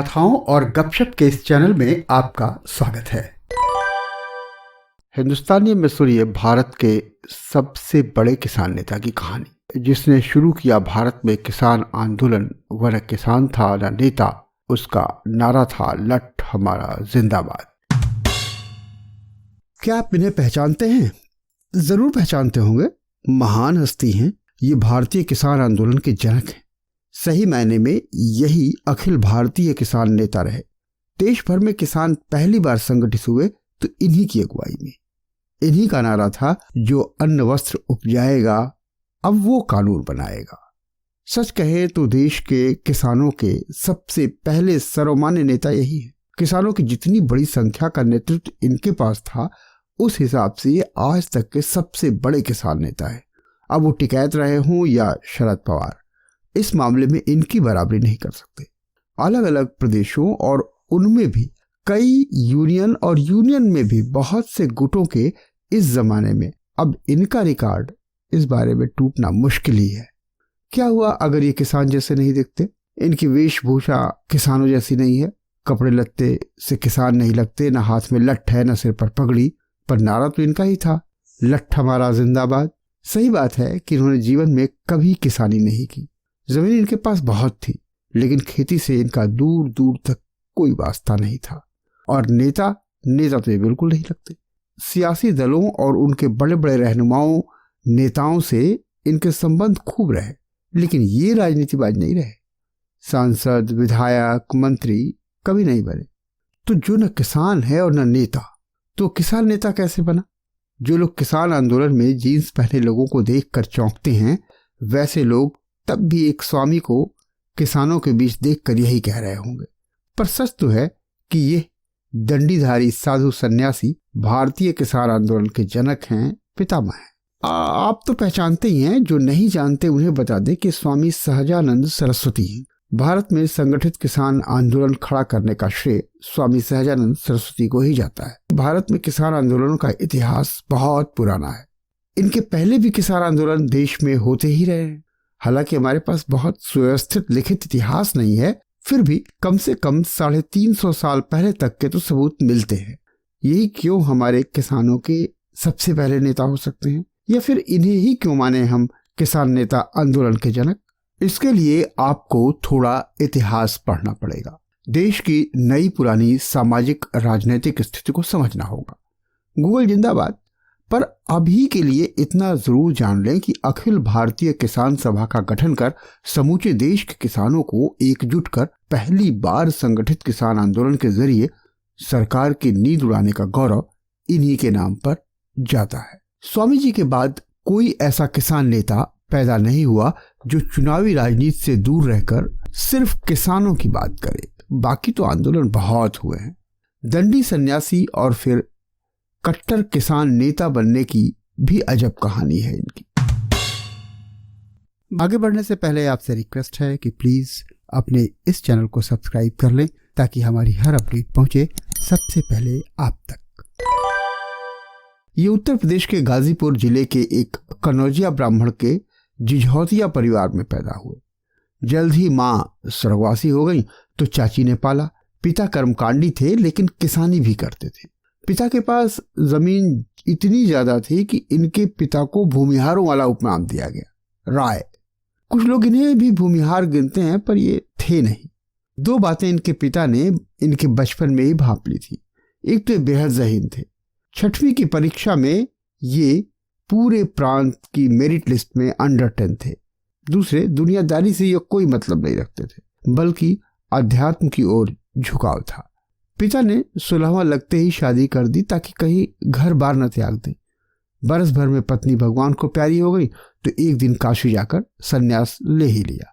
गाथाओं और गपशप के इस चैनल में आपका स्वागत है। हिंदुस्तानी मसूरी भारत के सबसे बड़े किसान नेता की कहानी, जिसने शुरू किया भारत में किसान आंदोलन। वह न किसान था न नेता, उसका नारा था लठ हमारा जिंदाबाद। क्या आप इन्हें पहचानते हैं? जरूर पहचानते होंगे। महान हस्ती हैं ये, भारतीय किसान आंदोलन के जनक हैं। सही मायने में यही अखिल भारतीय किसान नेता रहे। देश भर में किसान पहली बार संगठित हुए तो इन्हीं की अगुवाई में। इन्हीं का नारा था, जो अन्न वस्त्र उपजाएगा अब वो कानून बनाएगा। सच कहे तो देश के किसानों के सबसे पहले सर्वमान्य नेता यही है। किसानों की जितनी बड़ी संख्या का नेतृत्व इनके पास था, उस हिसाब से ये आज तक के सबसे बड़े किसान नेता है। अब वो टिकैत रहे हों या शरद पवार, इस मामले में इनकी बराबरी नहीं कर सकते। अलग अलग प्रदेशों और उनमें भी कई यूनियन और यूनियन में भी बहुत से गुटों के इस जमाने में अब इनका रिकॉर्ड इस बारे में टूटना मुश्किल ही है। क्या हुआ अगर ये किसान जैसे नहीं दिखते? इनकी वेशभूषा किसानों जैसी नहीं है, कपड़े लत्ते से किसान नहीं लगते, न हाथ में लठ है न सिर पर पगड़ी, पर नारा तो इनका ही था, लठ हमारा जिंदाबाद। सही बात है कि इन्होंने जीवन में कभी किसानी नहीं की। जमीन इनके पास बहुत थी, लेकिन खेती से इनका दूर दूर तक कोई वास्ता नहीं था। और नेता तो ये बिल्कुल नहीं लगते। सियासी दलों और उनके बड़े बड़े रहनुमाओं नेताओं से इनके संबंध खूब रहे, लेकिन ये राजनीतिबाज नहीं रहे। सांसद, विधायक, मंत्री कभी नहीं बने। तो जो न किसान है और न नेता, तो किसान नेता कैसे बना? जो लोग किसान आंदोलन में जीन्स पहने लोगों को देखकर चौंकते हैं, वैसे लोग तब भी एक स्वामी को किसानों के बीच देखकर यही कह रहे होंगे। पर सच तो है कि ये दंडीधारी साधु सन्यासी भारतीय किसान आंदोलन के जनक हैं, पितामह हैं। आप तो पहचानते ही हैं, जो नहीं जानते उन्हें बता दें कि स्वामी सहजानंद सरस्वती हैं। भारत में संगठित किसान आंदोलन खड़ा करने का श्रेय स्वामी सहजानंद सरस्वती को ही जाता है। भारत में किसान आंदोलनों का इतिहास बहुत पुराना है। इनके पहले भी किसान आंदोलन देश में होते ही रहे हैं। हालांकि हमारे पास बहुत सुव्यवस्थित लिखित इतिहास नहीं है, फिर भी कम से कम 350 साल पहले तक के तो सबूत मिलते हैं। यही क्यों हमारे किसानों के सबसे पहले नेता हो सकते हैं, या फिर इन्हें ही क्यों माने हम किसान नेता आंदोलन के जनक? इसके लिए आपको थोड़ा इतिहास पढ़ना पड़ेगा। देश की नई पुरानी सामाजिक राजनीतिक स्थिति को समझना होगा। गूगल जिंदाबाद। पर अभी के लिए इतना जरूर जान लें कि अखिल भारतीय किसान सभा का गठन कर समूचे देश के किसानों को एकजुट कर पहली बार संगठित किसान आंदोलन के जरिए सरकार की नींद उड़ाने का गौरव इन्हीं के नाम पर जाता है। स्वामी जी के बाद कोई ऐसा किसान नेता पैदा नहीं हुआ जो चुनावी राजनीति से दूर रहकर सिर्फ किसानों की बात करे। बाकी तो आंदोलन बहुत हुए हैं। दंडी सन्यासी और फिर कट्टर किसान नेता बनने की भी अजब कहानी है इनकी। आगे बढ़ने से पहले आपसे रिक्वेस्ट है कि प्लीज अपने इस चैनल को सब्सक्राइब कर लें, ताकि हमारी हर अपडेट पहुंचे सबसे पहले आप तक। ये उत्तर प्रदेश के गाजीपुर जिले के एक कनौजिया ब्राह्मण के जिझौतिया परिवार में पैदा हुए। जल्द ही माँ स्वर्गवासी हो गई तो चाची ने पाला। पिता कर्मकांडी थे, लेकिन किसानी भी करते थे। पिता के पास जमीन इतनी ज्यादा थी कि इनके पिता को भूमिहारों वाला उपनाम दिया गया, राय। कुछ लोग इन्हें भी भूमिहार गिनते हैं, पर ये थे नहीं। दो बातें इनके पिता ने इनके बचपन में ही भांप ली थी। एक तो बेहद ज़हीन थे। 6वीं की परीक्षा में ये पूरे प्रांत की मेरिट लिस्ट में अंडर 10 थे। दूसरे, दुनियादारी से ये कोई मतलब नहीं रखते थे, बल्कि अध्यात्म की ओर झुकाव था। पिता ने 16वां लगते ही शादी कर दी, ताकि कहीं घर बार न त्याग दें। बरस भर में पत्नी भगवान को प्यारी हो गई तो एक दिन काशी जाकर सन्यास ले ही लिया,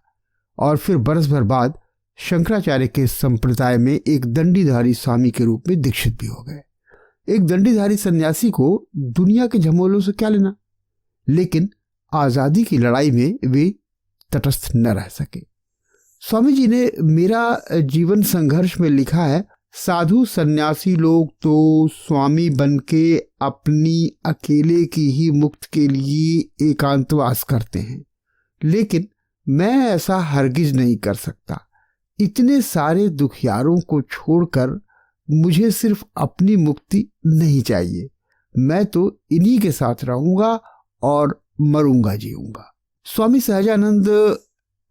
और फिर बरस भर बाद शंकराचार्य के संप्रदाय में एक दंडीधारी स्वामी के रूप में दीक्षित भी हो गए। एक दंडीधारी सन्यासी को दुनिया के झमेलों से क्या लेना, लेकिन आजादी की लड़ाई में वे तटस्थ न रह सके। स्वामी जी ने मेरा जीवन संघर्ष में लिखा है, साधु सन्यासी लोग तो स्वामी बनके अपनी अकेले की ही मुक्त के लिए एकांतवास करते हैं, लेकिन मैं ऐसा हरगिज नहीं कर सकता। इतने सारे दुखियारों को छोड़कर मुझे सिर्फ अपनी मुक्ति नहीं चाहिए, मैं तो इन्हीं के साथ रहूंगा और मरूंगा जीऊंगा। स्वामी सहजानंद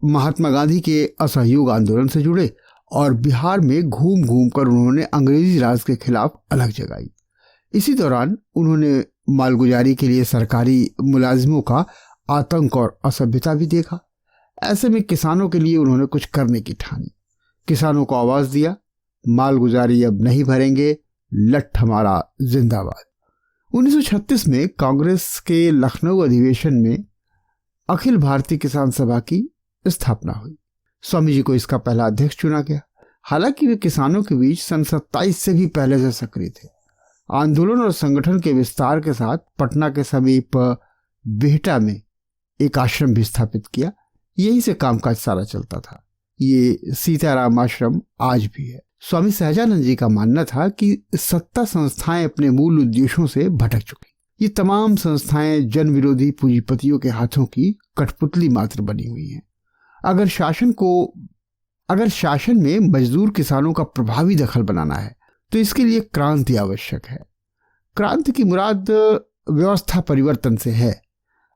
महात्मा गांधी के असहयोग आंदोलन से जुड़े और बिहार में घूम घूम कर उन्होंने अंग्रेजी राज के खिलाफ अलग जगाई। इसी दौरान उन्होंने मालगुजारी के लिए सरकारी मुलाजिमों का आतंक और असभ्यता भी देखा। ऐसे में किसानों के लिए उन्होंने कुछ करने की ठानी। किसानों को आवाज दिया, मालगुजारी अब नहीं भरेंगे, लठ हमारा जिंदाबाद। 1936 में कांग्रेस के लखनऊ अधिवेशन में अखिल भारतीय किसान सभा की स्थापना हुई। स्वामी जी को इसका पहला अध्यक्ष चुना गया। हालांकि वे किसानों के बीच सन 27 से भी पहले से सक्रिय थे। आंदोलन और संगठन के विस्तार के साथ पटना के समीप बिहटा में एक आश्रम भी स्थापित किया। यहीं से कामकाज सारा चलता था। ये सीताराम आश्रम आज भी है। स्वामी सहजानंद जी का मानना था कि सत्ता संस्थाएं अपने मूल उद्देश्यों से भटक चुकी। ये तमाम संस्थाएं जन विरोधी पूंजीपतियों के हाथों की कठपुतली मात्र बनी हुई हैं। अगर शासन में मजदूर किसानों का प्रभावी दखल बनाना है तो इसके लिए क्रांति आवश्यक है। क्रांति की मुराद व्यवस्था परिवर्तन से है।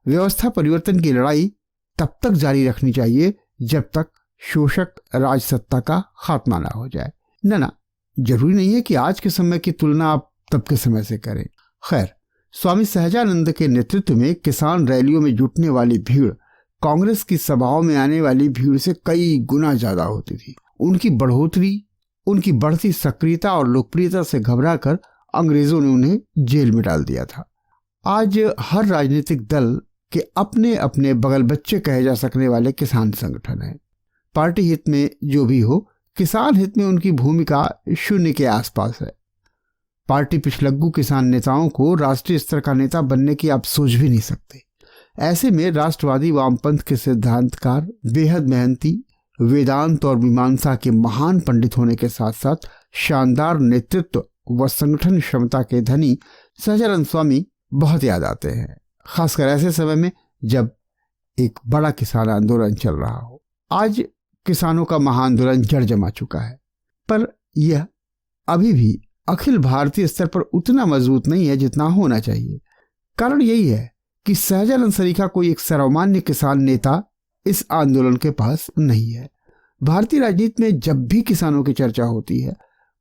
व्यवस्था परिवर्तन की लड़ाई तब तक जारी रखनी चाहिए जब तक शोषक राज सत्ता का खात्मा ना हो जाए। ना, जरूरी नहीं है कि आज के समय की तुलना आप तब के समय से करें। खैर, स्वामी सहजानंद के नेतृत्व में किसान रैलियों में जुटने वाली भीड़ कांग्रेस की सभाओं में आने वाली भीड़ से कई गुना ज्यादा होती थी। उनकी बढ़ती सक्रियता और लोकप्रियता से घबराकर अंग्रेजों ने उन्हें जेल में डाल दिया था। आज हर राजनीतिक दल के अपने अपने बगल बच्चे कहे जा सकने वाले किसान संगठन हैं। पार्टी हित में जो भी हो, किसान हित में उनकी भूमिका शून्य के आसपास है। पार्टी पिछलग्गू किसान नेताओं को राष्ट्रीय स्तर का नेता बनने की आप सोच भी नहीं सकते। ऐसे में राष्ट्रवादी वामपंथ के सिद्धांतकार, बेहद मेहनती, वेदांत और मीमांसा के महान पंडित होने के साथ साथ शानदार नेतृत्व व संगठन क्षमता के धनी सहजानंद स्वामी बहुत याद आते हैं, खासकर ऐसे समय में जब एक बड़ा किसान आंदोलन चल रहा हो। आज किसानों का महाआंदोलन जड़ जमा चुका है, पर यह अभी भी अखिल भारतीय स्तर पर उतना मजबूत नहीं है जितना होना चाहिए। कारण यही है कि सहजानंद सरीखा कोई एक सर्वमान्य किसान नेता इस आंदोलन के पास नहीं है। भारतीय राजनीति में जब भी किसानों की चर्चा होती है,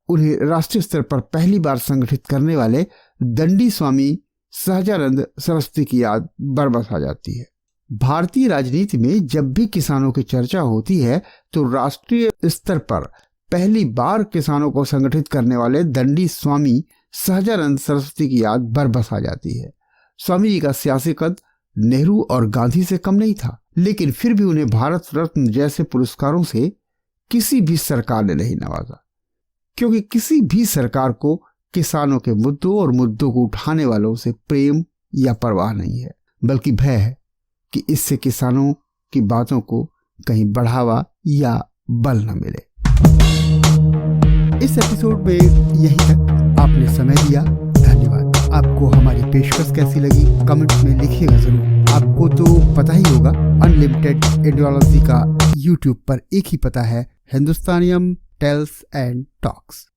उन्हें राष्ट्रीय स्तर पर पहली बार संगठित करने वाले दंडी स्वामी सहजानंद सरस्वती की याद बरबस आ जाती है। भारतीय राजनीति में जब भी किसानों की चर्चा होती है तो राष्ट्रीय स्तर पर पहली बार किसानों को संगठित करने वाले दंडी स्वामी सहजानंद सरस्वती की याद बरबस आ जाती है। स्वामी जी का सियासी कद नेहरू और गांधी से कम नहीं था, लेकिन फिर भी उन्हें भारत रत्न जैसे पुरस्कारों से किसी भी सरकार ने नहीं नवाजा, क्योंकि किसी भी सरकार को किसानों के मुद्दों और मुद्दों को उठाने वालों से प्रेम या परवाह नहीं है, बल्कि भय है कि इससे किसानों की बातों को कहीं बढ़ावा या बल न मिले। इस एपिसोड में यहीं तक। आपने समय दिया, धन्यवाद। आपको हमारी पेशकश कैसी लगी कमेंट में लिखिएगा जरूर। आपको तो पता ही होगा, अनलिमिटेड इंडियोलॉजी का यूट्यूब पर एक ही पता है, हिंदुस्तानियम टेल्स एंड टॉक्स।